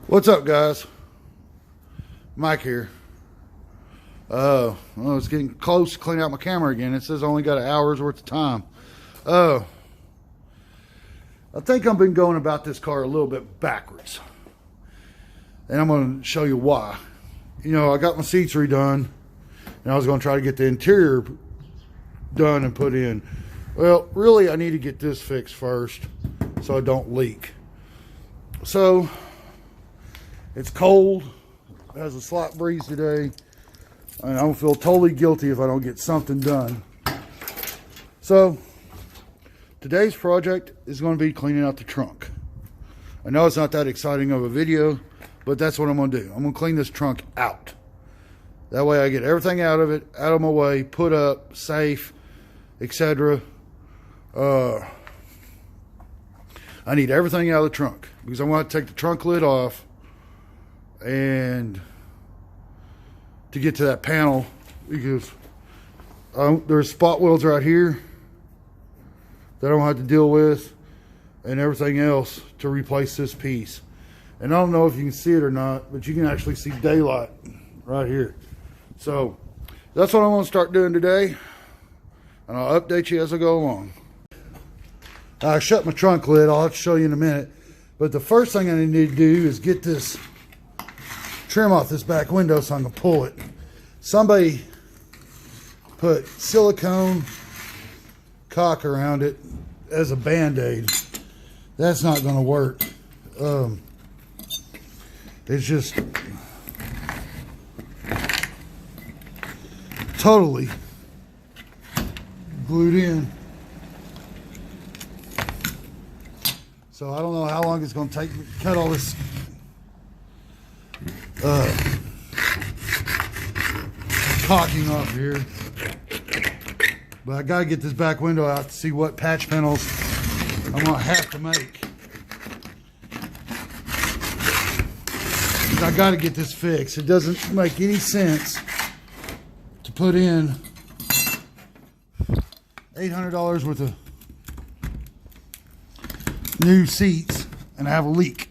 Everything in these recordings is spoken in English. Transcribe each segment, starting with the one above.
What's up, guys? Mike here. Well, it's getting close to clean out my camera again. It says I only got an hour's worth of time. I think I've been going about this car a little bit backwards, and I'm going to show you why. You know, I got my seats redone, and I was going to try to get the interior done and put in. Well, really, I need to get this fixed first so I don't leak. So it's cold, it has a slight breeze today, and I don't feel totally guilty if I don't get something done. So today's project is going to be cleaning out the trunk. I know it's not that exciting of a video, but that's what I'm going to do. I'm going to clean this trunk out. That way I get everything out of it, out of my way, put up, safe, etc. I need everything out of the trunk because I want to take the trunk lid off and to get to that panel, because there's spot welds right here that I don't have to deal with, and everything else to replace this piece. And I don't know if you can see it or not, but you can actually see daylight right here. So that's what I'm going to start doing today, and I'll update you as I go along. I shut my trunk lid. I'll have to show you in a minute, but the first thing I need to do is get this trim off this back window so I can pull it. Somebody put silicone caulk around it as a band-aid. That's not going to work. It's just totally glued in. So I don't know how long it's going to take me to cut all this caulking off here. But I got to get this back window out to see what patch panels I'm going to have to make. I got to get this fixed. It doesn't make any sense to put in $800 worth of new seats and have a leak.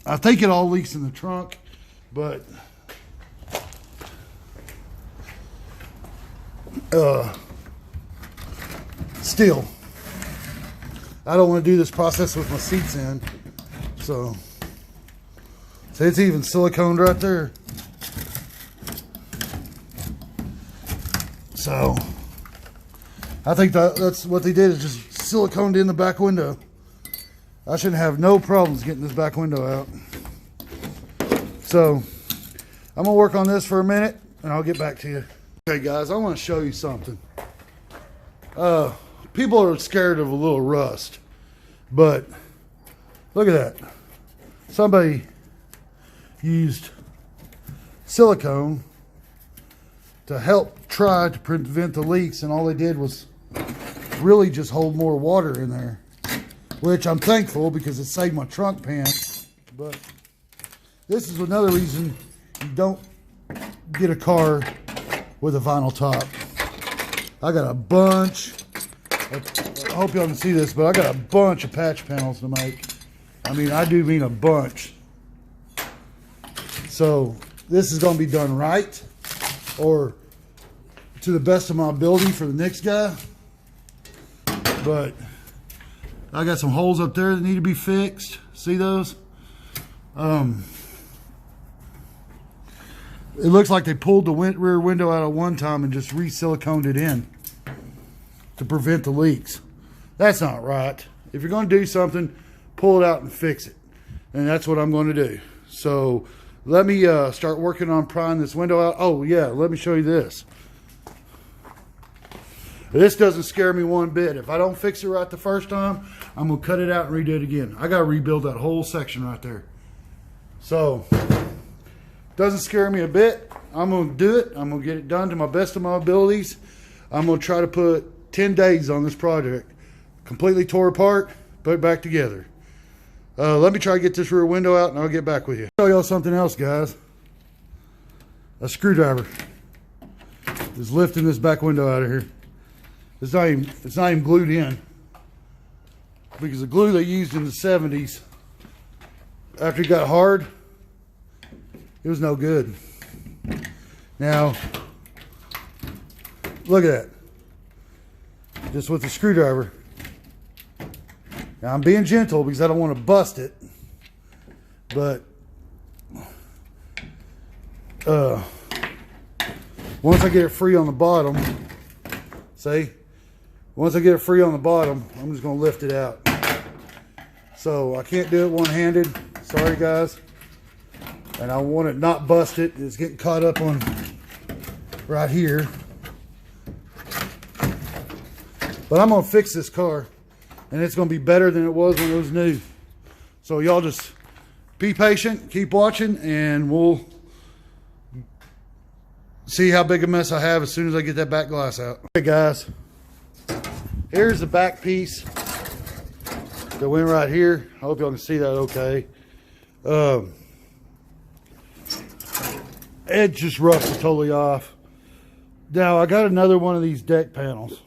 I think it all leaks in the trunk, but still, I don't want to do this process with my seats in. So it's even siliconed right there. So I think that's what they did, is just siliconed in the back window. I shouldn't have no problems getting this back window out. So I'm gonna work on this for a minute and I'll get back to you. Okay guys, I want to show you something. People are scared of a little rust, but look at that. Somebody used silicone to help try to prevent the leaks, and all they did was really just hold more water in there, which I'm thankful because it saved my trunk pan. But this is another reason you don't get a car with a vinyl top. I got a bunch, I hope y'all can see this, but I got a bunch of patch panels to make. I mean, I do mean a bunch. So this is going to be done right, or to the best of my ability for the next guy. But I got some holes up there that need to be fixed. See those? It looks like they pulled the rear window out at one time and just re-siliconed it in to prevent the leaks. That's not right. If you're going to do something, pull it out and fix it. And that's what I'm going to do. So let me start working on prying this window out. Oh yeah, let me show you this. This doesn't scare me one bit. If I don't fix it right the first time, I'm going to cut it out and redo it again. I got to rebuild that whole section right there. So doesn't scare me a bit. I'm going to do it. I'm going to get it done to my best of my abilities. I'm going to try to put 10 days on this project. Completely tore apart, put it back together. Let me try to get this rear window out and I'll get back with you. I'll show y'all something else, guys. A screwdriver is lifting this back window out of here. It's not even glued in, because the glue they used in the 70s, after it got hard, it was no good. Now, look at that. Just with the screwdriver. Now I'm being gentle because I don't want to bust it. But once I get it free on the bottom, once I get it free on the bottom, I'm just going to lift it out. So I can't do it one-handed. Sorry, guys. And I want it not busted. It's getting caught up on right here. But I'm going to fix this car. And it's going to be better than it was when it was new. So y'all just be patient, keep watching, and we'll see how big a mess I have as soon as I get that back glass out. Okay, guys. Here's the back piece that went right here. I hope y'all can see that okay. Edge just rusted totally off. Now I got another one of these deck panels.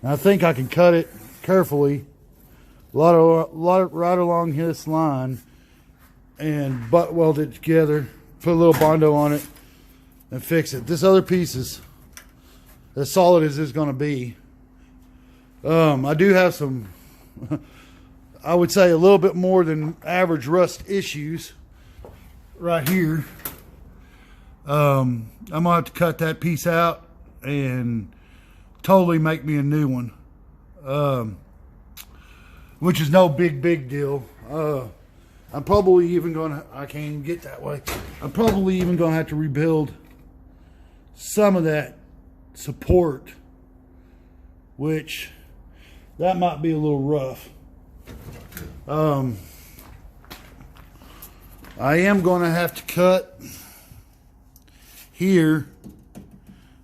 And I think I can cut it carefully, a lot right along this line, and butt weld it together, put a little Bondo on it, and fix it. This other piece is as solid as it's going to be. I do have some, I would say a little bit more than average rust issues right here. I'm going to have to cut that piece out and totally make me a new one. Which is no big deal. I'm probably even going to, I can't even get that way. I'm probably even going to have to rebuild some of that support, which that might be a little rough. I am going to have to cut here.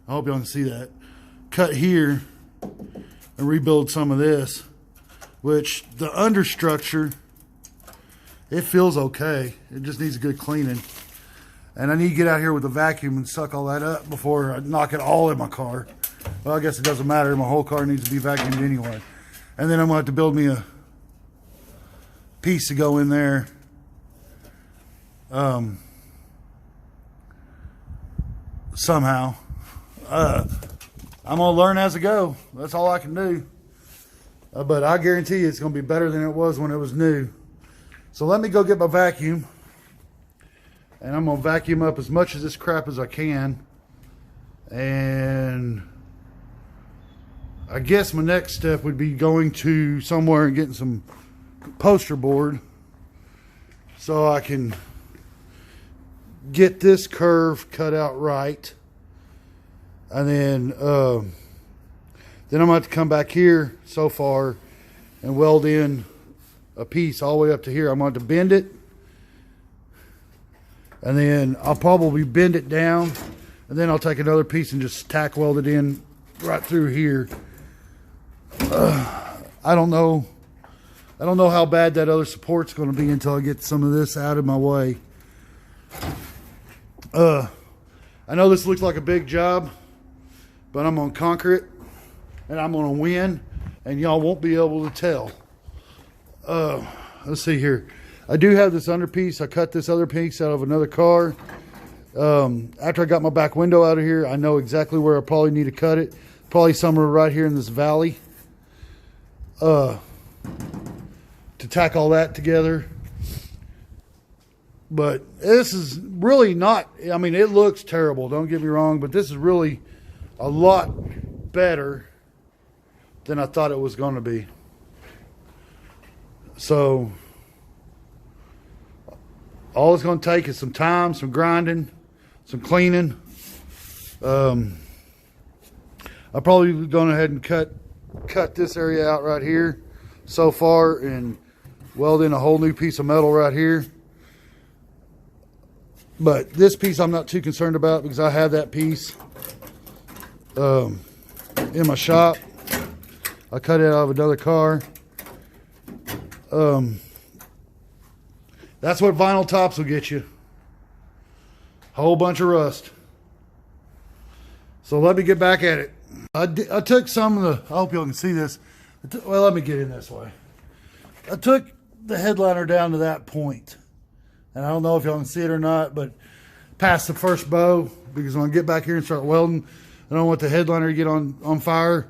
I hope y'all can see that. Cut here and rebuild some of this, which the understructure, it feels okay. It just needs a good cleaning. And I need to get out here with a vacuum and suck all that up before I knock it all in my car. Well, I guess it doesn't matter. My whole car needs to be vacuumed anyway. And then I'm going to have to build me a piece to go in there. Somehow. I'm going to learn as I go. That's all I can do. But I guarantee you it's going to be better than it was when it was new. So let me go get my vacuum. And I'm going to vacuum up as much of this crap as I can. And I guess my next step would be going to somewhere and getting some poster board so I can get this curve cut out right. And then I'm going to have to come back here so far and weld in a piece all the way up to here. I'm going to have to bend it. And then I'll probably bend it down. And then I'll take another piece and just tack weld it in right through here. I don't know how bad that other support's going to be until I get some of this out of my way. I know this looks like a big job, but I'm going to conquer it. And I'm going to win. And y'all won't be able to tell. Let's see here. I do have this under piece. I cut this other piece out of another car. After I got my back window out of here, I know exactly where I probably need to cut it. Probably somewhere right here in this valley. To tack all that together. But this is really not, I mean, it looks terrible, don't get me wrong, but this is really a lot better than I thought it was going to be. So all it's going to take is some time, some grinding, some cleaning. I'm probably going ahead and cut this area out right here so far and weld in a whole new piece of metal right here. But this piece I'm not too concerned about because I have that piece in my shop. I cut it out of another car. That's what vinyl tops will get you. A whole bunch of rust. So let me get back at it. I took some of the, I hope y'all can see this. Well, let me get in this way. I took the headliner down to that point. And I don't know if y'all can see it or not, but past the first bow, because when I get back here and start welding, I don't want the headliner to get on fire.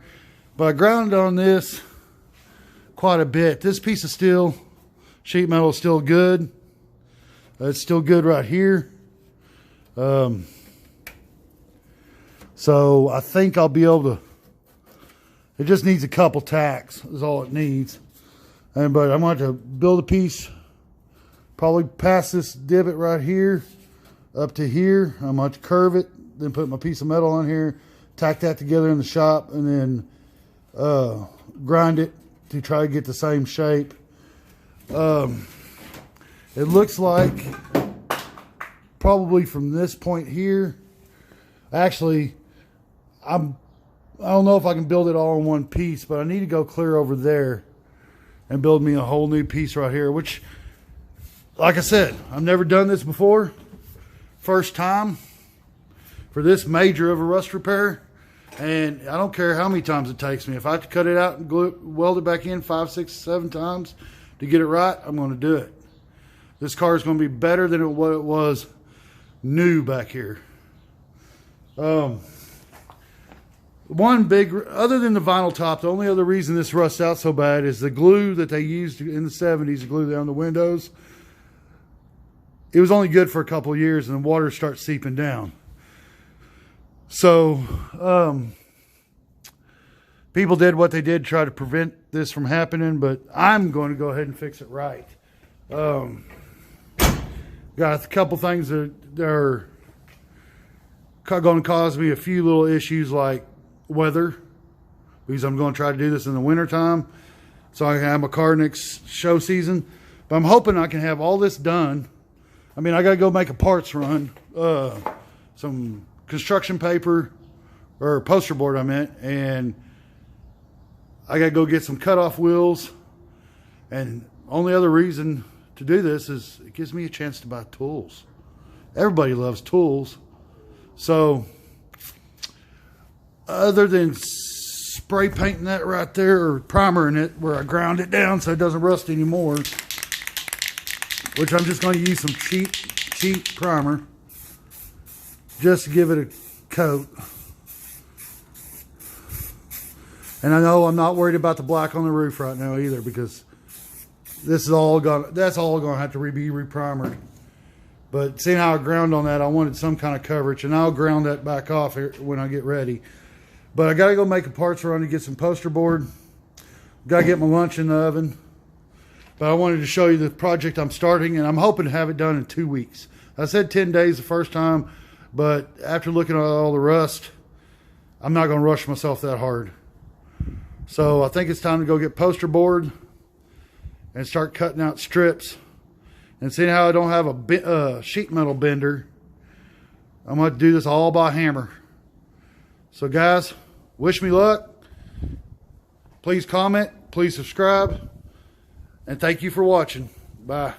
But I grounded on this quite a bit. This piece of steel, sheet metal, is still good. It's still good right here. So I think I'll be able to, it just needs a couple tacks is all it needs. But I'm going to build a piece, probably past this divot right here, up to here. I'm going to curve it, then put my piece of metal on here, tack that together in the shop, and then grind it to try to get the same shape. It looks like probably from this point here, actually, I don't know if I can build it all in one piece, but I need to go clear over there and build me a whole new piece right here, which, like I said, I've never done this before. First time for this major of a rust repair. And I don't care how many times it takes me. If I have to cut it out and weld it back in 5, 6, 7 times to get it right, I'm going to do it. This car is going to be better than what it was new back here. One big, other than the vinyl top, the only other reason this rusts out so bad is the glue that they used in the 70s to glue down the windows. It was only good for a couple of years and the water starts seeping down. So, people did what they did to try to prevent this from happening, but I'm going to go ahead and fix it right. Got a couple things that are going to cause me a few little issues like weather, because I'm going to try to do this in the winter time so I can have my car next show season. But I'm hoping I can have all this done. I mean, I got to go make a parts run, some construction paper, or poster board I meant, and I got to go get some cutoff wheels. And only other reason to do this is it gives me a chance to buy tools. Everybody loves tools. So other than spray painting that right there or primering it where I ground it down so it doesn't rust anymore, which I'm just going to use some cheap primer just to give it a coat. And I know I'm not worried about the black on the roof right now either, because this is all that's all going to have to be reprimered. But seeing how I ground on that, I wanted some kind of coverage, and I'll ground that back off here when I get ready. But I got to go make a parts run to get some poster board. Got to get my lunch in the oven. But I wanted to show you the project I'm starting, and I'm hoping to have it done in 2 weeks. I said 10 days the first time, but after looking at all the rust, I'm not going to rush myself that hard. So I think it's time to go get poster board and start cutting out strips. And seeing how I don't have a sheet metal bender, I'm going to do this all by hammer. So guys, wish me luck. Please comment, please subscribe, and thank you for watching. Bye.